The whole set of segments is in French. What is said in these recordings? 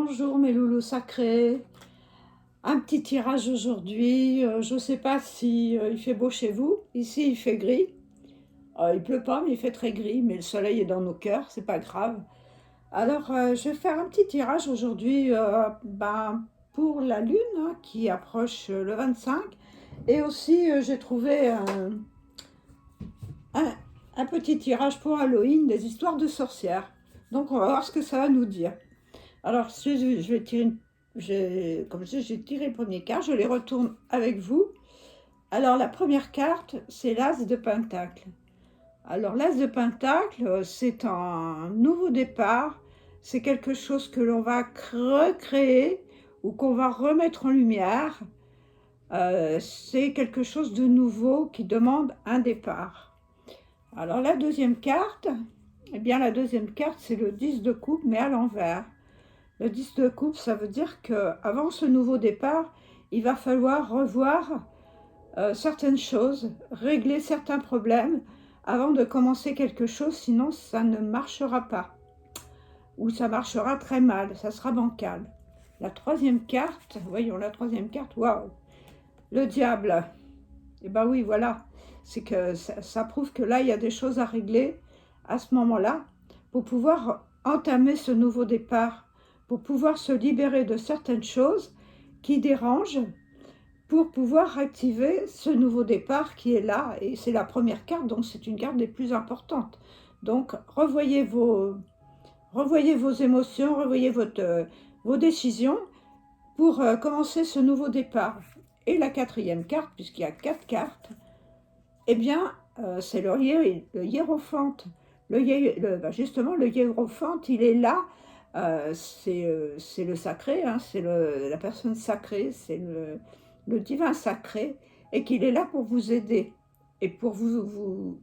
Bonjour mes loulous sacrés, un petit tirage aujourd'hui. Je ne sais pas si il fait beau chez vous. Ici il fait gris. Il pleut pas mais il fait très gris, mais le soleil est dans nos cœurs, c'est pas grave. Alors je vais faire un petit tirage aujourd'hui pour la lune hein, qui approche le 25. Et aussi j'ai trouvé un, un petit tirage pour Halloween des histoires de sorcières. Donc on va voir ce que ça va nous dire. Alors, je vais tirer, comme je dis, j'ai tiré le premier carte, je les retourne avec vous. Alors, la première carte, c'est l'As de Pentacle. Alors, l'As de Pentacle, c'est un nouveau départ, c'est quelque chose que l'on va recréer ou qu'on va remettre en lumière. C'est quelque chose de nouveau qui demande un départ. Alors, la deuxième carte, eh bien, la deuxième carte, c'est le 10 de coupe, mais à l'envers. Le 10 de coupe, ça veut dire qu'avant ce nouveau départ, il va falloir revoir certaines choses, régler certains problèmes avant de commencer quelque chose, sinon ça ne marchera pas. Ou ça marchera très mal, ça sera bancal. La troisième carte, voyons la troisième carte, waouh, le diable. Et ben oui, voilà, c'est que ça prouve que là, il y a des choses à régler à ce moment-là pour pouvoir entamer ce nouveau départ, pour pouvoir se libérer de certaines choses qui dérangent, pour pouvoir activer ce nouveau départ qui est là. Et c'est la première carte, donc c'est une carte des plus importantes. Donc revoyez vos émotions, revoyez vos décisions pour commencer ce nouveau départ. Et la quatrième carte, puisqu'il y a 4 cartes, eh bien, c'est le hiérophante. Justement, le hiérophante, il est là. C'est le sacré, hein, c'est la personne sacrée, c'est le divin sacré, et qu'il est là pour vous aider et pour vous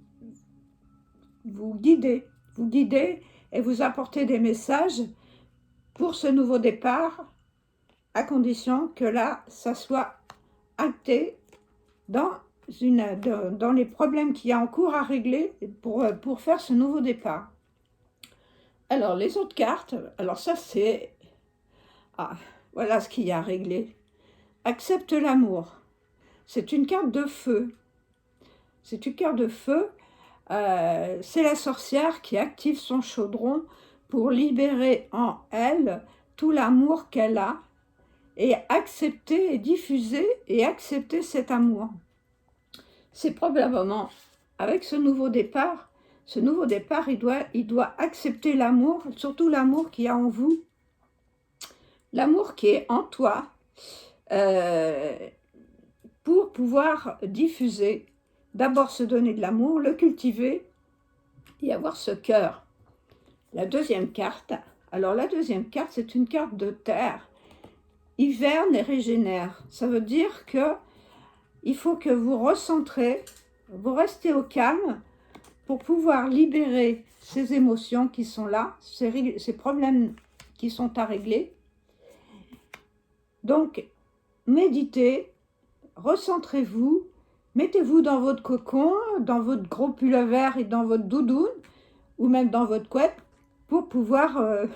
guider et vous apporter des messages pour ce nouveau départ, à condition que là, ça soit acté dans les problèmes qu'il y a en cours à régler pour faire ce nouveau départ. Alors, les autres cartes, alors ça c'est... Ah, voilà ce qu'il y a à régler. Accepte l'amour. C'est une carte de feu. C'est une carte de feu. C'est la sorcière qui active son chaudron pour libérer en elle tout l'amour qu'elle a et accepter et diffuser et accepter cet amour. C'est probablement avec ce nouveau départ, il doit accepter l'amour, surtout l'amour qu'il y a en vous, l'amour qui est en toi, pour pouvoir diffuser, d'abord se donner de l'amour, le cultiver et avoir ce cœur. La deuxième carte, alors la deuxième carte, c'est une carte de terre, hiverne et régénère. Ça veut dire que il faut que vous recentrez, vous restez au calme pour pouvoir libérer ces émotions qui sont là, ces problèmes qui sont à régler. Donc, méditez, recentrez-vous, mettez-vous dans votre cocon, dans votre gros pull-over et dans votre doudoune, ou même dans votre couette, pour pouvoir,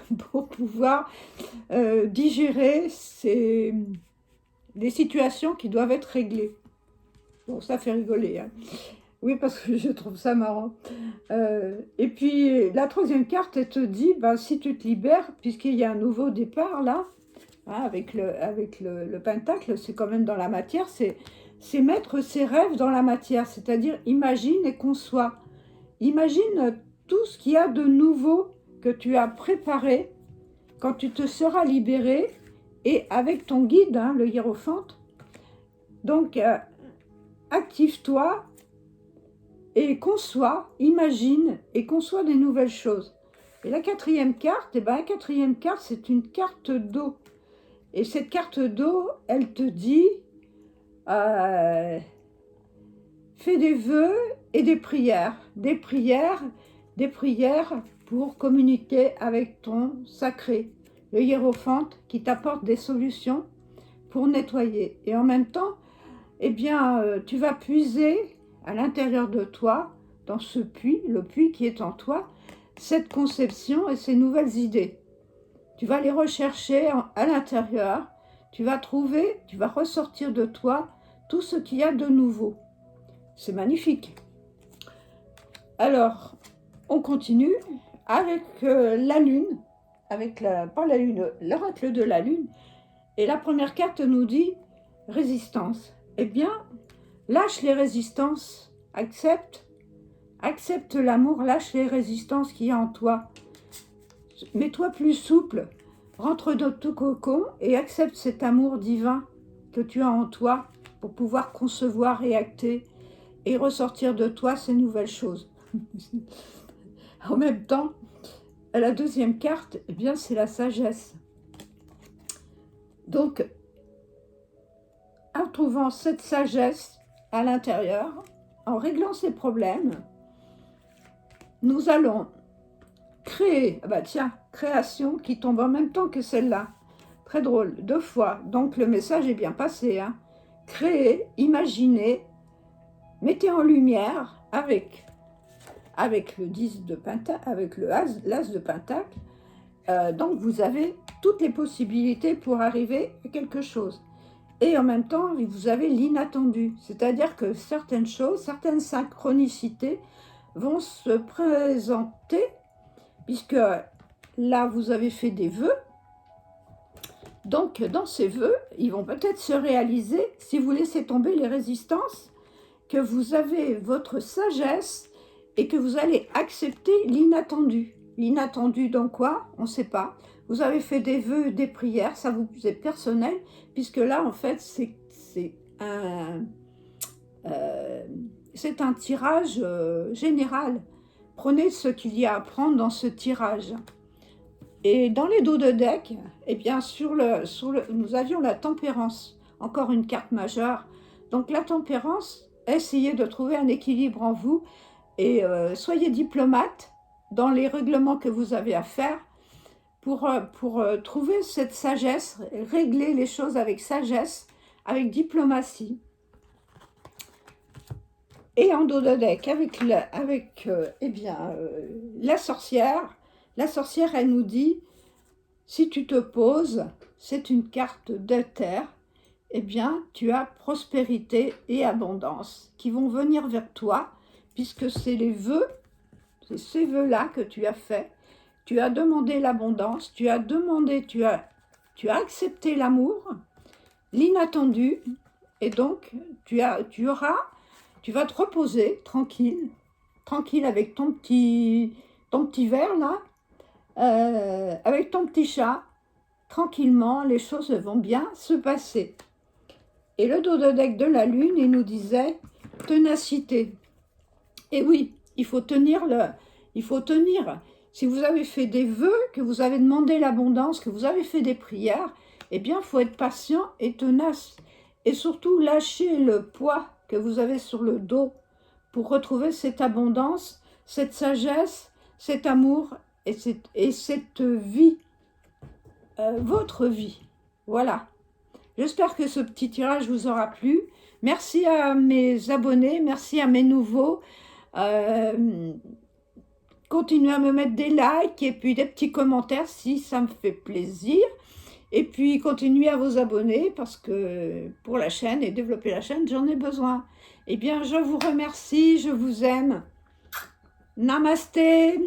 digérer les situations qui doivent être réglées. Bon, ça fait rigoler, hein. Oui, parce que je trouve ça marrant. Et puis, la troisième carte, elle te dit, si tu te libères, puisqu'il y a un nouveau départ, là, hein, avec le pentacle, c'est quand même dans la matière, c'est mettre ses rêves dans la matière, c'est-à-dire imagine et conçois. Imagine tout ce qu'il y a de nouveau que tu as préparé quand tu te seras libéré, et avec ton guide, hein, le hiérophante. Donc, active-toi et conçois, imagine et conçois des nouvelles choses. Et la quatrième carte, c'est une carte d'eau. Et cette carte d'eau, elle te dit, fais des vœux et des prières pour communiquer avec ton sacré, le hiérophante, qui t'apporte des solutions pour nettoyer. Et en même temps, eh bien, tu vas puiser à l'intérieur de toi, dans ce puits, le puits qui est en toi, cette conception et ces nouvelles idées. tu vas les rechercher à l'intérieur, tu vas trouver, tu vas ressortir de toi tout ce qu'il y a de nouveau. C'est magnifique. Alors, on continue avec la lune, avec pas la lune, l'oracle de la lune. Et la première carte nous dit résistance. Eh bien, lâche les résistances, accepte l'amour, lâche les résistances qu'il y a en toi. Mets-toi plus souple, rentre dans ton cocon et accepte cet amour divin que tu as en toi pour pouvoir concevoir et acter et ressortir de toi ces nouvelles choses. En même temps, la deuxième carte, eh bien, c'est la sagesse. Donc, en trouvant cette sagesse à l'intérieur, en réglant ces problèmes, nous allons créer, tiens, création qui tombe en même temps que celle-là. Très drôle, 2 fois. Donc, le message est bien passé. Hein. Créer, imaginer, mettez en lumière avec le 10 de pentacle, avec l'as de pentacle. Donc, vous avez toutes les possibilités pour arriver à quelque chose. Et en même temps, vous avez l'inattendu. C'est-à-dire que certaines choses, certaines synchronicités vont se présenter, puisque là, vous avez fait des vœux. Donc, dans ces vœux, ils vont peut-être se réaliser si vous laissez tomber les résistances, que vous avez votre sagesse et que vous allez accepter l'inattendu. L'inattendu dans quoi? On ne sait pas. Vous avez fait des vœux, des prières, ça vous est personnel, puisque là, en fait, c'est un tirage général. Prenez ce qu'il y a à prendre dans ce tirage. Et dans les dos de deck, eh bien, nous avions la tempérance, encore une carte majeure. Donc la tempérance, essayez de trouver un équilibre en vous et soyez diplomate dans les règlements que vous avez à faire pour trouver cette sagesse, régler les choses avec sagesse, avec diplomatie. Et en dos de deck, avec la sorcière. La sorcière, elle nous dit, si tu te poses, c'est une carte de terre, eh bien, tu as prospérité et abondance qui vont venir vers toi, puisque c'est les vœux, c'est ces vœux-là que tu as fait. Tu as demandé l'abondance, tu as accepté l'amour, l'inattendu, et donc tu vas te reposer tranquille avec ton petit verre là, avec ton petit chat, tranquillement, les choses vont bien se passer. Et le dos de deck de la lune, il nous disait ténacité. Et oui, il faut tenir. Si vous avez fait des vœux, que vous avez demandé l'abondance, que vous avez fait des prières, eh bien, il faut être patient et tenace. Et surtout, lâcher le poids que vous avez sur le dos pour retrouver cette abondance, cette sagesse, cet amour et cette vie, votre vie. Voilà. J'espère que ce petit tirage vous aura plu. Merci à mes abonnés, merci à mes nouveaux. Continuez à me mettre des likes et puis des petits commentaires si ça me fait plaisir. Et puis continuez à vous abonner parce que pour la chaîne et développer la chaîne, j'en ai besoin. Eh bien, je vous remercie, je vous aime. Namasté.